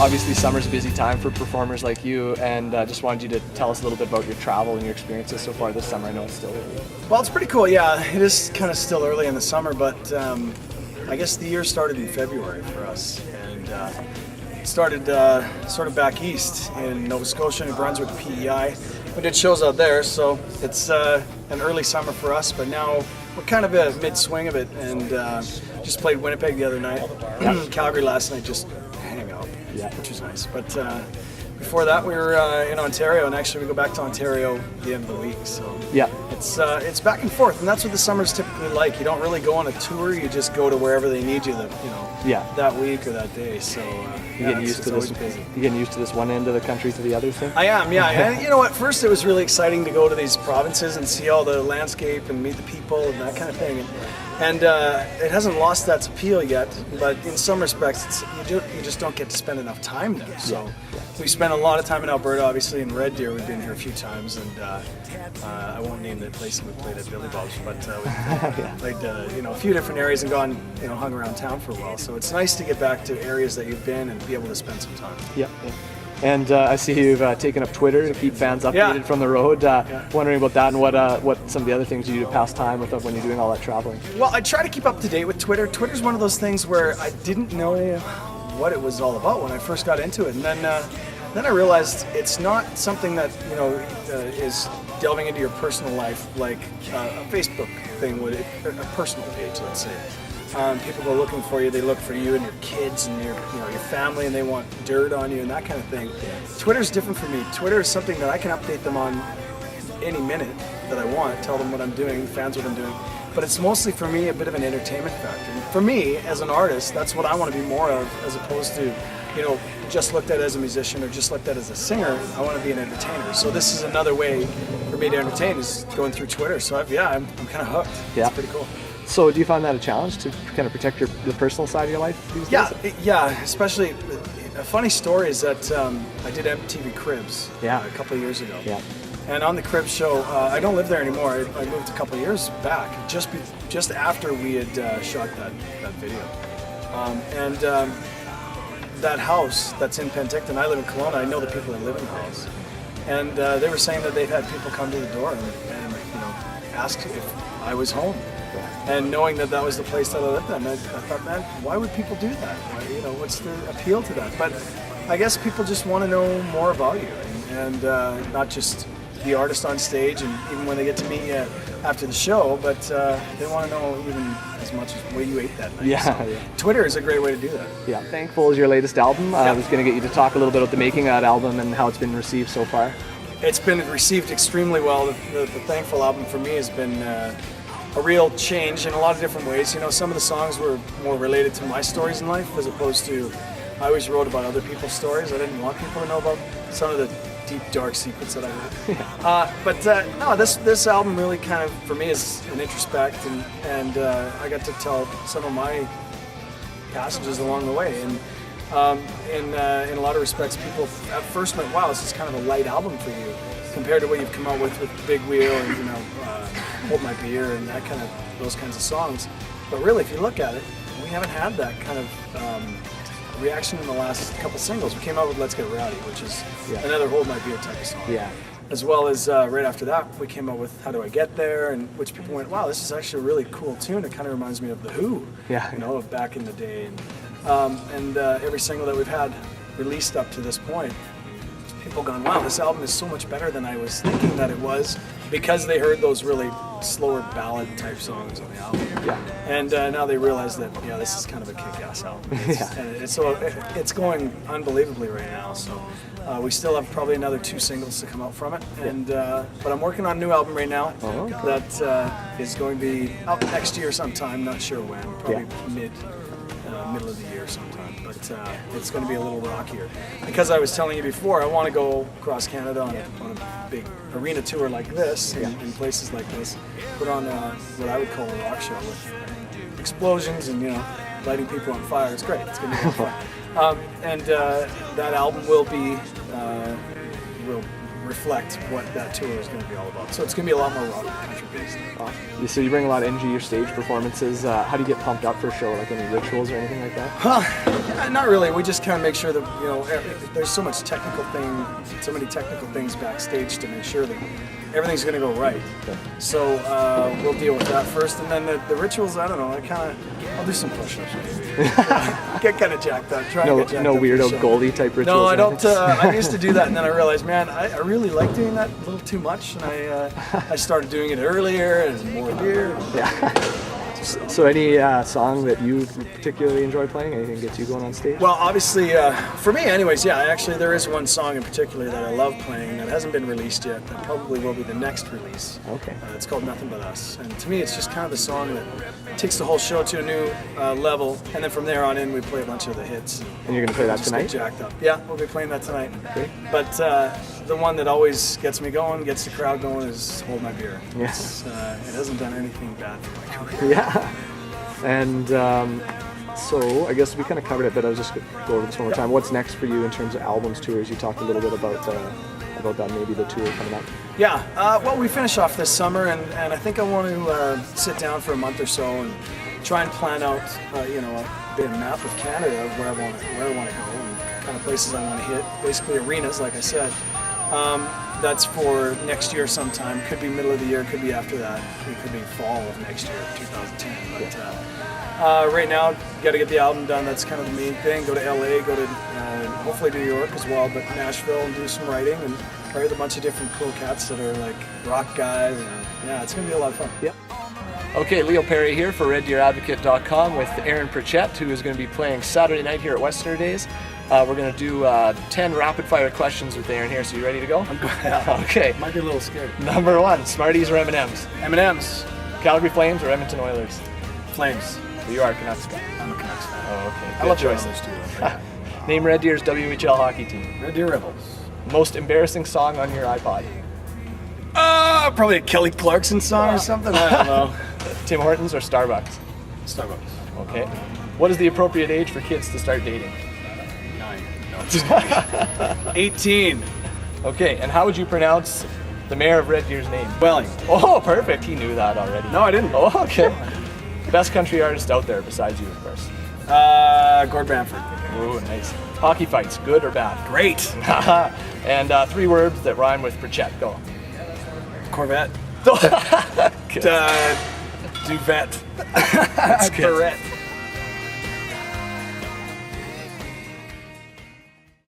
Obviously, summer's a busy time for performers like you, and just wanted you to tell us a little bit about your travel and your experiences so far this summer. I know it's still early. Well, it's pretty cool. Yeah, it is kind of still early in the summer, but I guess the year started in February for us, and it started sort of back east in Nova Scotia, New Brunswick, PEI. We did shows out there, so it's an early summer for us, but now we're kind of mid-swing of it, and just played Winnipeg the other night. Calgary last night, just hang out, which was nice. But before that, we were in Ontario, and actually we go back to Ontario at the end of the week. So it's back and forth, and that's what the summer's typically like. You don't really go on a tour; you just go to wherever they need you, that week or that day. So you getting used to this? You getting used to this one end of the country to the other thing? I am, yeah. And you know, at first it was really exciting to go to these provinces and see all the landscape and meet the people and that kind of thing. And it hasn't lost that appeal yet, but in some respects, you just don't get to spend enough time there. So we spent a lot of time in Alberta, obviously in Red Deer. We've been here a few times, and I won't name the place we played at Billy Bob's, but we played a few different areas and hung around town for a while. So it's nice to get back to areas that you've been and be able to spend some time. Yeah. And I see you've taken up Twitter to keep fans updated from the road. Wondering about that and what some of the other things you do to pass time with when you're doing all that traveling. Well, I try to keep up to date with Twitter. Twitter's one of those things where I didn't know what it was all about when I first got into it, and then I realized it's not something that is delving into your personal life like a Facebook thing would, a personal page, let's say. People go looking for you, they look for you and your kids and your family, and they want dirt on you and that kind of thing. Twitter's different for me. Twitter is something that I can update them on any minute that I want, tell them what I'm doing, fans what I'm doing. But it's mostly for me a bit of an entertainment factor. And for me, as an artist, that's what I want to be more of, as opposed to, just looked at as a musician or just looked at as a singer. I want to be an entertainer. So this is another way for me to entertain, is going through Twitter. So I'm kind of hooked. Yeah. It's pretty cool. So do you find that a challenge to kind of protect the personal side of your life these days? Yeah, especially a funny story is that I did MTV Cribs a couple of years ago. Yeah. And on the Cribs show, I don't live there anymore. I moved a couple of years back, just after we had shot that video. And that house that's in Penticton, I live in Kelowna, I know the people that live in the house. And they were saying that they've had people come to the door and ask if I was home. And knowing that was the place that I lived in, I thought, man, why would people do that? What's the appeal to that? But I guess people just want to know more about you, and not just the artist on stage, and even when they get to meet you after the show, but they want to know even as much as where you ate that night. So Twitter is a great way to do that. Yeah, Thankful is your latest album. I was going to get you to talk a little bit about the making of that album and how it's been received so far. It's been received extremely well. The Thankful album for me has been a real change in a lot of different ways. Some of the songs were more related to my stories in life, as opposed to, I always wrote about other people's stories. I didn't want people to know about some of the deep, dark secrets that I wrote. No, this album really kind of, for me, is an introspect, and I got to tell some of my passages along the way. And in a lot of respects, people at first went, wow, this is kind of a light album for you, compared to what you've come out with Big Wheel and Hold My Beer and those kinds of songs. But really, if you look at it, we haven't had that kind of reaction in the last couple singles. We came out with Let's Get Rowdy, which is another Hold My Beer type of song. Yeah. As well as right after that, we came out with How Do I Get There, and which people went, wow, this is actually a really cool tune. It kind of reminds me of The Who, of back in the day. And every single that we've had released up to this point, people gone, wow, this album is so much better than I was thinking that it was, because they heard those really slower ballad type songs on the album. Yeah. And now they realize that this is kind of a kick-ass album. And it's going unbelievably right now. So we still have probably another 2 singles to come out from it. And but I'm working on a new album right now that is going to be out next year sometime. Not sure when. Probably middle of the year sometime, but it's going to be a little rockier. Because I was telling you before, I want to go across Canada on a big arena tour like this, in places like this, put on what I would call a rock show with explosions and lighting people on fire. It's great. It's going to be fun. And that album will reflect what that tour is going to be all about. So it's going to be a lot more rock and country based. So you bring a lot of energy to your stage performances. How do you get pumped up for a show? Like any rituals or anything like that? Yeah, not really. We just kind of make sure that, you know, there's so many technical things backstage to make sure that everything's going to go right. Okay. So we'll deal with that first, and then the rituals. I don't know. I'll do some push-ups. Get kind of jacked up. No weirdo Goldie type rituals. No, I don't. I used to do that, and then I realized, man, I really like doing that a little too much, and I started doing it earlier and more beer. Yeah. So any song that you particularly enjoy playing? Anything gets you going on stage? Well, obviously, for me anyways, yeah, actually there is one song in particular that I love playing that hasn't been released yet, that probably will be the next release. Okay. It's called Nothing But Us. And to me, it's just kind of the song that takes the whole show to a new level, and then from there on in, we play a bunch of the hits. And you're going to play that just tonight? Get jacked up. Yeah, we'll be playing that tonight. Okay. But the one that always gets me going, gets the crowd going, is Hold My Beer. Yes. It hasn't done anything bad for my career. Yeah. And so I guess we kind of covered it, but I was just going to go over this one more time. What's next for you in terms of albums, tours? You talked a little bit about that, maybe the tour coming up. Yeah, well, we finish off this summer, and I think I want to sit down for a month or so and try and plan out, a bit of a map of Canada of where I want to go and kind of places I want to hit. Basically arenas, like I said. That's for next year sometime. Could be middle of the year, could be after that. It could be fall of next year, 2010. But right now, got to get the album done. That's kind of the main thing. Go to LA, go to hopefully New York as well, but Nashville, and do some writing and write with a bunch of different cool cats that are like rock guys. And, yeah, it's going to be a lot of fun. Yep. Okay, Leo Paré here for RedDeerAdvocate.com with Aaron Pritchett, who is going to be playing Saturday night here at Westerner Days. We're going to do 10 rapid-fire questions with Aaron here, so you ready to go? I'm good. Okay. Might be a little scared. Number 1, Smarties or M&M's? M&M's. Calgary Flames or Edmonton Oilers? Flames. So you are a Canucks guy. I'm a Canucks fan. Oh, okay. I love choice. those two. Yeah. Name Red Deer's WHL hockey team. Red Deer Rebels. Most embarrassing song on your iPod? Probably a Kelly Clarkson song or something. I don't know. Tim Hortons or Starbucks? Starbucks. Okay. What is the appropriate age for kids to start dating? 9. No, just 18. Okay, and how would you pronounce the mayor of Red Deer's name? Welling. Oh, perfect. He knew that already. No, I didn't. Oh, okay. Best country artist out there besides you, of course. Gord Bamford. Ooh, nice. Hockey fights, good or bad? Great. And 3 words that rhyme with Pritchett. Go. Corvette. Good. Duvet. That's good. Barrette.